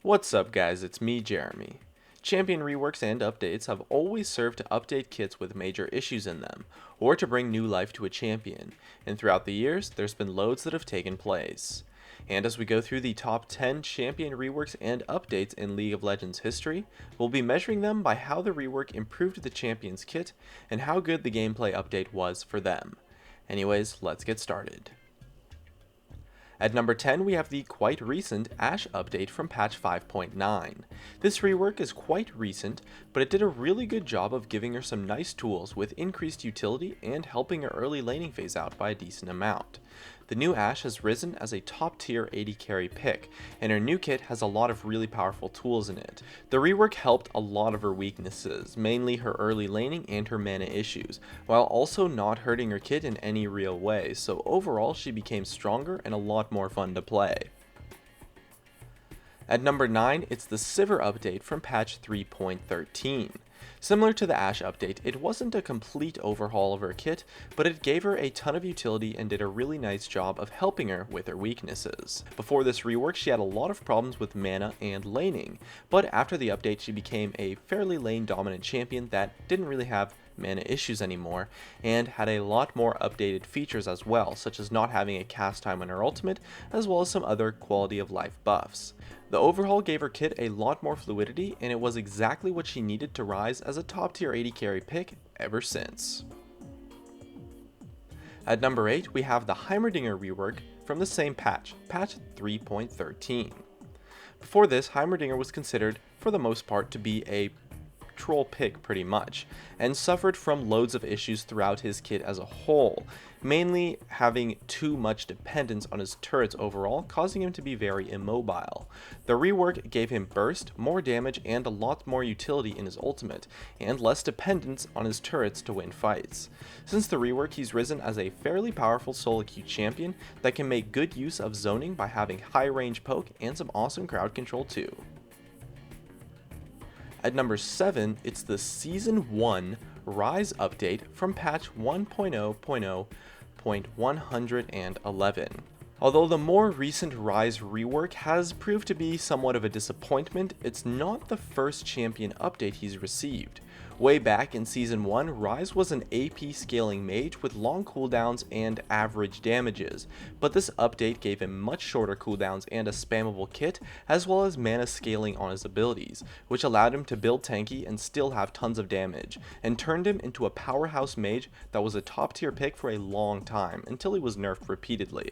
What's up guys, it's me Jeremy. Champion reworks and updates have always served to update kits with major issues in them, or to bring new life to a champion, and throughout the years, there's been loads that have taken place. And as we go through the top 10 champion reworks and updates in League of Legends history, we'll be measuring them by how the rework improved the champion's kit, and how good the gameplay update was for them. Anyways, let's get started. At number 10, we have the quite recent Ashe update from patch 5.9. This rework is quite recent, but it did a really good job of giving her some nice tools with increased utility and helping her early laning phase out by a decent amount. The new Ashe has risen as a top tier AD carry pick, and her new kit has a lot of really powerful tools in it. The rework helped a lot of her weaknesses, mainly her early laning and her mana issues, while also not hurting her kit in any real way, so overall she became stronger and a lot more fun to play. At number 9, it's the Sivir update from patch 3.13. Similar to the Ashe update, it wasn't a complete overhaul of her kit, but it gave her a ton of utility and did a really nice job of helping her with her weaknesses. Before this rework, she had a lot of problems with mana and laning, but after the update she became a fairly lane dominant champion that didn't really have mana issues anymore, and had a lot more updated features as well, such as not having a cast time on her ultimate, as well as some other quality of life buffs. The overhaul gave her kit a lot more fluidity, and it was exactly what she needed to rise as a top tier AD carry pick ever since. At number 8, we have the Heimerdanger rework from the same patch, patch 3.13. Before this, Heimerdanger was considered, for the most part, to be a troll pick pretty much, and suffered from loads of issues throughout his kit as a whole, mainly having too much dependence on his turrets overall, causing him to be very immobile. The rework gave him burst, more damage, and a lot more utility in his ultimate, and less dependence on his turrets to win fights. Since the rework, he's risen as a fairly powerful solo queue champion that can make good use of zoning by having high range poke and some awesome crowd control too. At number 7, it's the Season 1 Ryze update from patch 1.0.0.111. Although the more recent Ryze rework has proved to be somewhat of a disappointment, it's not the first champion update he's received. Way back in Season 1, Ryze was an AP scaling mage with long cooldowns and average damages, but this update gave him much shorter cooldowns and a spammable kit, as well as mana scaling on his abilities, which allowed him to build tanky and still have tons of damage, and turned him into a powerhouse mage that was a top tier pick for a long time, until he was nerfed repeatedly.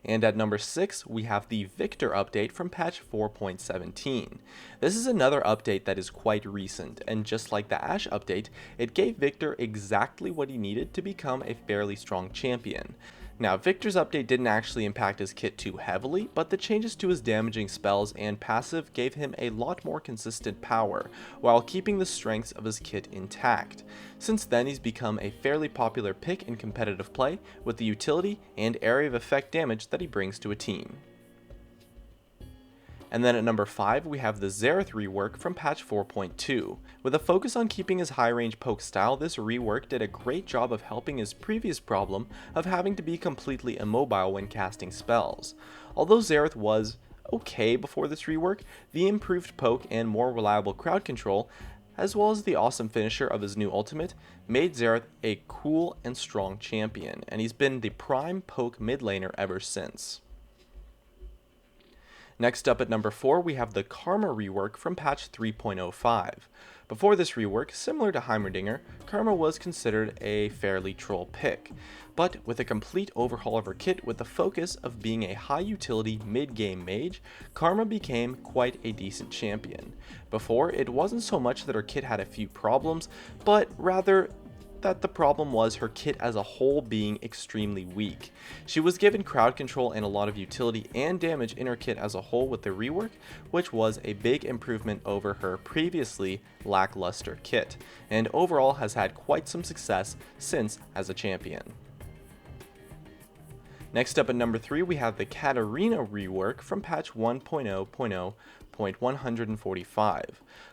And at number 6, we have the Viktor update from patch 4.17. This is another update that is quite recent, and just like the Ashe update, it gave Viktor exactly what he needed to become a fairly strong champion. Now, Viktor's update didn't actually impact his kit too heavily, but the changes to his damaging spells and passive gave him a lot more consistent power, while keeping the strengths of his kit intact. Since then, he's become a fairly popular pick in competitive play, with the utility and area of effect damage that he brings to a team. And then at number 5, we have the Xerath rework from patch 4.2. With a focus on keeping his high range poke style, this rework did a great job of helping his previous problem of having to be completely immobile when casting spells. Although Xerath was okay before this rework, the improved poke and more reliable crowd control, as well as the awesome finisher of his new ultimate, made Xerath a cool and strong champion, and he's been the prime poke mid laner ever since. Next up at number 4, we have the Karma rework from patch 3.05. Before this rework, similar to Heimerdanger, Karma was considered a fairly troll pick, but with a complete overhaul of her kit with the focus of being a high utility mid-game mage, Karma became quite a decent champion. Before, it wasn't so much that her kit had a few problems, but rather that the problem was her kit as a whole being extremely weak. She was given crowd control and a lot of utility and damage in her kit as a whole with the rework, which was a big improvement over her previously lackluster kit, and overall has had quite some success since as a champion. Next up at number 3, we have the Katarina rework from patch 1.0.0.145.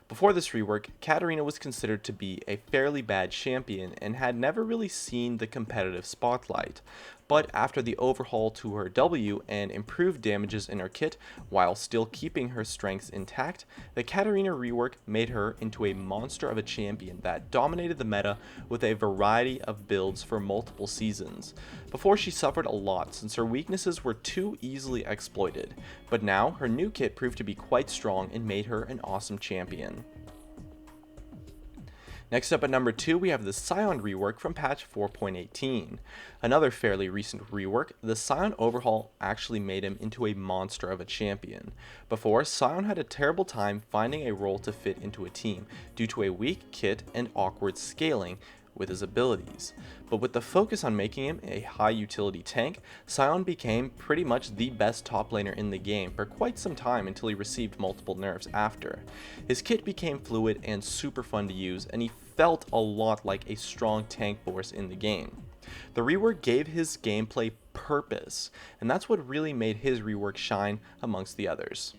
Before this rework, Katarina was considered to be a fairly bad champion and had never really seen the competitive spotlight. but after the overhaul to her W and improved damages in her kit while still keeping her strengths intact, the Katarina rework made her into a monster of a champion that dominated the meta with a variety of builds for multiple seasons. Before, she suffered a lot since her weaknesses were too easily exploited, but now her new kit proved to be quite strong and made her an awesome champion. Next up at number 2, we have the Sion rework from patch 4.18. Another fairly recent rework, the Sion overhaul actually made him into a monster of a champion. Before, Sion had a terrible time finding a role to fit into a team due to a weak kit and awkward scaling with his abilities. But with the focus on making him a high utility tank, Sion became pretty much the best top laner in the game for quite some time until he received multiple nerfs after. His kit became fluid and super fun to use, and he felt a lot like a strong tank force in the game. The rework gave his gameplay purpose, and that's what really made his rework shine amongst the others.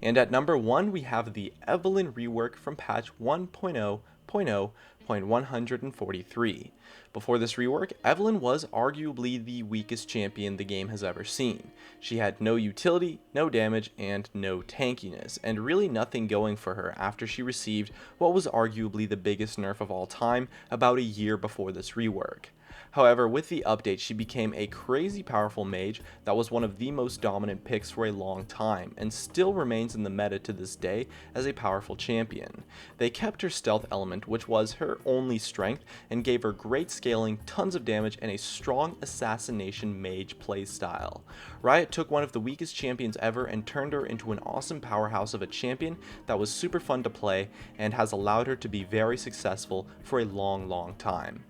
And at number 1, we have the Evelynn rework from patch 1.0.143. Before this rework, Evelynn was arguably the weakest champion the game has ever seen. She had no utility, no damage, and no tankiness, and really nothing going for her after she received what was arguably the biggest nerf of all time about a year before this rework. However, with the update, she became a crazy powerful mage that was one of the most dominant picks for a long time, and still remains in the meta to this day as a powerful champion. They kept her stealth element, which was her only strength, and gave her great scaling, tons of damage, and a strong assassination mage playstyle. Riot took one of the weakest champions ever and turned her into an awesome powerhouse of a champion that was super fun to play, and has allowed her to be very successful for a long time.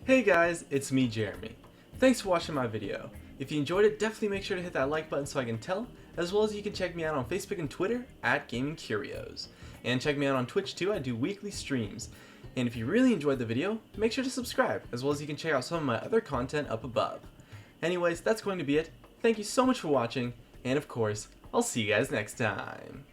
Hey guys, it's me, Jeremy. Thanks for watching my video. If you enjoyed it, definitely make sure to hit that like button so I can tell, as well as you can check me out on Facebook and Twitter at Gaming Curios. And check me out on Twitch too, I do weekly streams. And if you really enjoyed the video, make sure to subscribe, as well as you can check out some of my other content up above. Anyways, that's going to be it. Thank you so much for watching, and of course, I'll see you guys next time.